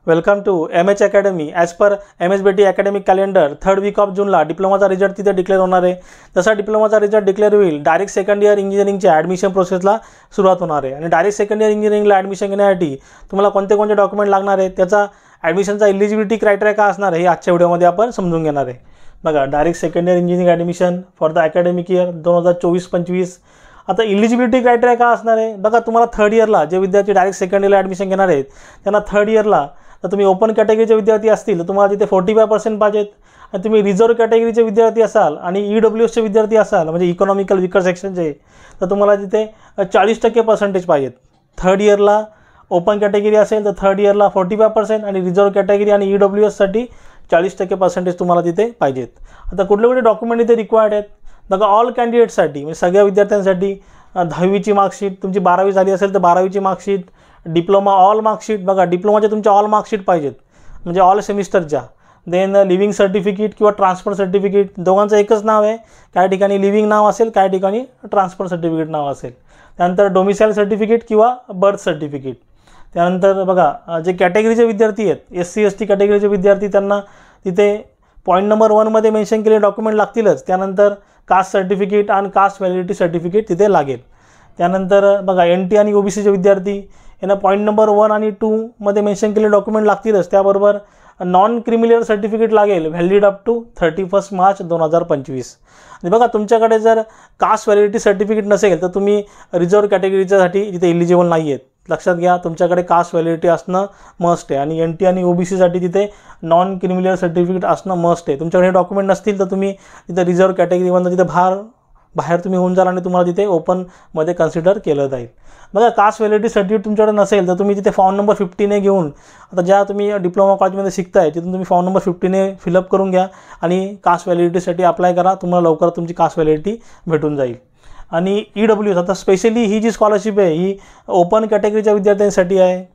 Welcome to MH academy. As per MHBT academic calendar 3rd week of जूनला डिप्लोमाचा result तिथे declare होणार आहे. जसा डिप्लोमाचा रिझल्ट डिक्लेअर होईल डायरेक्ट सेकंड इयर इंजिनिअरिंगच्या ॲडमिशन प्रोसेसला सुरुवात होणार आहे. आणि डायरेक्ट सेकंड इयर इंजिनिअरिंगला ॲडमिशन घेण्यासाठी तुम्हाला कोणते कोणते डॉक्युमेंट लागणार आहेत, त्याचा ॲडमिशनचा इलिजिबिलिटी क्रायटेरिया काय असणार आहे हे आजच्या व्हिडिओमध्ये आपण समजून घेणार आहे. बघा, direct second year engineering admission for the academic year 2024-25. आता इलिजिबिलिटी क्रायटेरिया काय असणार आहे बघा. तुम्हाला थर्ड इयरला जे विद्यार्थी डायरेक्ट सेकंड इयरला ॲडमिशन घेणार आहेत त्यांना थर्ड इयरला तर तुम्ही ओपन कॅटेगरीचे विद्यार्थी असतील तर तुम्हाला तिथे 45% पाहिजेत. आणि तुम्ही रिझर्व कॅटेगरीचे विद्यार्थी असाल आणि EWSचे विद्यार्थी असाल म्हणजे इकॉनॉमिकल विकर सेक्शनचे तर तुम्हाला तिथे 40% पर्सेंटेज पाहिजेत. थर्ड इयरला ओपन कॅटेगरी असेल तर थर्ड इयरला 45% आणि रिझर्व कॅटेगरी आणि EWSसाठी 40% पर्सेंटेज तुम्हाला तिथे पाहिजेत. आता कुठले कुठले डॉक्युमेंट इथे रिक्वायर्ड आहेत बघा. ऑल कॅन्डिडेटसाठी म्हणजे सगळ्या विद्यार्थ्यांसाठी 10वीची मार्कशीट, तुमची 12वी झाली असेल तर 12वीची मार्कशीट, डिप्लोमा ऑल मार्कशीट बघा. डिप्लोमाच्या तुमच्या ऑल मार्कशीट पाहिजेत म्हणजे ऑल सेमिस्टरच्या. देन लिव्हिंग सर्टिफिकेट किंवा ट्रान्सफर सर्टिफिकेट, दोघांचं एकच नाव आहे. काही ठिकाणी लिव्हिंग नाव असेल, काही ठिकाणी ट्रान्सफर सर्टिफिकेट नाव असेल. त्यानंतर डोमिसाईल सर्टिफिकेट किंवा बर्थ सर्टिफिकेट. त्यानंतर बघा, जे कॅटेगरीचे विद्यार्थी आहेत SC/ST कॅटेगरीचे विद्यार्थी त्यांना तिथे पॉईंट नंबर 1मध्ये मेन्शन केलेले डॉक्युमेंट लागतीलच. त्यानंतर कास्ट सर्टिफिकेट आणि कास्ट व्हॅलिडिटी सर्टिफिकेट तिथे लागेल. त्यानंतर बघा, NT आणि OBCचे विद्यार्थी यांना पॉईंट नंबर 1 आणि 2मध्ये मेन्शन केलेले डॉक्युमेंट लागतीलच. त्याबरोबर नॉन क्रिमिनल सर्टिफिकेट लागेल व्हॅलिड अप टू 31 मार्च 2025. आणि बघा, तुमच्याकडे जर कास्ट व्हॅलिडिटी सर्टिफिकेट नसेल तर तुम्ही रिझर्व कॅटेगरीच्यासाठी तिथे इलिजिबल नाही आहेत. लक्षात घ्या, तुमच्याकडे कास्ट व्हॅलिडिटी असणं मस्ट आहे. आणि NT आणि OBCसाठी तिथे नॉन क्रिमिनल सर्टिफिकेट असणं मस्ट आहे. तुमच्याकडे हे डॉक्युमेंट नसतील तर तुम्ही तिथे रिझर्व कॅटेगरीमधून तिथे बाहेर तुम्ही होऊन जाल आणि तुम्हाला तिथे ओपनमध्ये कन्सिडर केलं जाईल. बघा, कास्ट व्हॅलिडिटी सर्टिफिकेट तुमच्याकडे नसेल तर तुम्ही तिथे फॉर्म नंबर 50 घेऊन, आता ज्या तुम्ही डिप्लोमा कॉलेजमध्ये शिकताय तिथून तुम्ही फॉर्म नंबर 50 फिलअप करून घ्या आणि कास्ट व्हॅलिडिटीसाठी अप्लाय करा. तुम्हाला लवकर तुमची कास्ट व्हॅलिडिटी भेटून जाईल. आणि EWS, आता स्पेशली ही जी स्कॉलरशिप आहे ही ओपन कॅटेगरीच्या विद्यार्थ्यांसाठी आहे.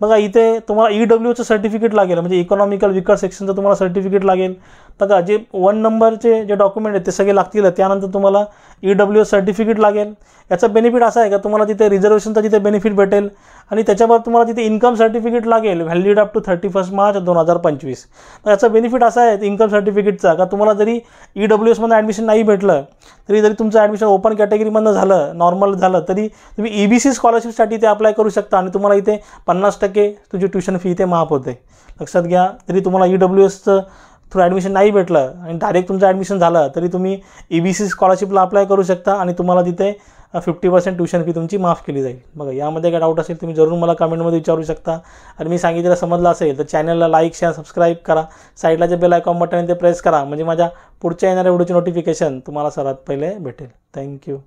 बघा, इथे तुम्हाला EWSचं सर्टिफिकेट लागेल म्हणजे इकॉनॉमिकल विकर सेक्शनचं तुम्हाला सर्टिफिकेट लागेल. बघा, जे 1 नंबरचे जे डॉक्युमेंट आहेत ते सगळे लागतील. त्यानंतर तुम्हाला EWS सर्टिफिकेट लागेल. याचा बेनिफिट असा आहे का तुम्हाला तिथे रिझर्वेशनचा तिथे बेनिफिट भेटेल आणि त्याच्यावर तुम्हाला तिथे इन्कम सर्टिफिकेट लागेल व्हॅलिड अप टू 31 मार्च 2025. याचा बेनिफिट असा आहे इन्कम सर्टिफिकेटचा का तुम्हाला जरी EWSमध्ये ॲडमिशन नाही भेटलं जरी तुमचं ॲडमिशन ओपन कॅटेगरीमधनं झालं, नॉर्मल झालं, तरी तुम्ही EBC स्कॉलरशिपसाठी ते अप्लाय करू शकता आणि तुम्हाला इथे 50% तुझी ट्युशन फी इथे माफ होते. लक्षात घ्या, तरी तुम्हाला EWSचं थ्रू ॲडमिशन नाही भेटलं आणि डायरेक्ट तुमचं ॲडमिशन झालं तरी तुम्ही EBC स्कॉलरशिपला अप्लाय करू शकता आणि तुम्हाला तिथे 50% ट्युशन फी तुमची माफ केली जाईल. बघा, यामध्ये काय डाऊट असेल तुम्ही जरूर मला कमेंटमध्ये विचारू शकता. आणि मी सांगितलेलं समजलं असेल तर चॅनलला लाईक, शेअर, सबस्क्राईब करा. साईडला जे बेल आयकॉन बटन आहे ते प्रेस करा म्हणजे माझ्या पुढच्या येणाऱ्या व्हिडिओची नोटिफिकेशन तुम्हाला सर्वात पहिले भेटेल. थँक्यू.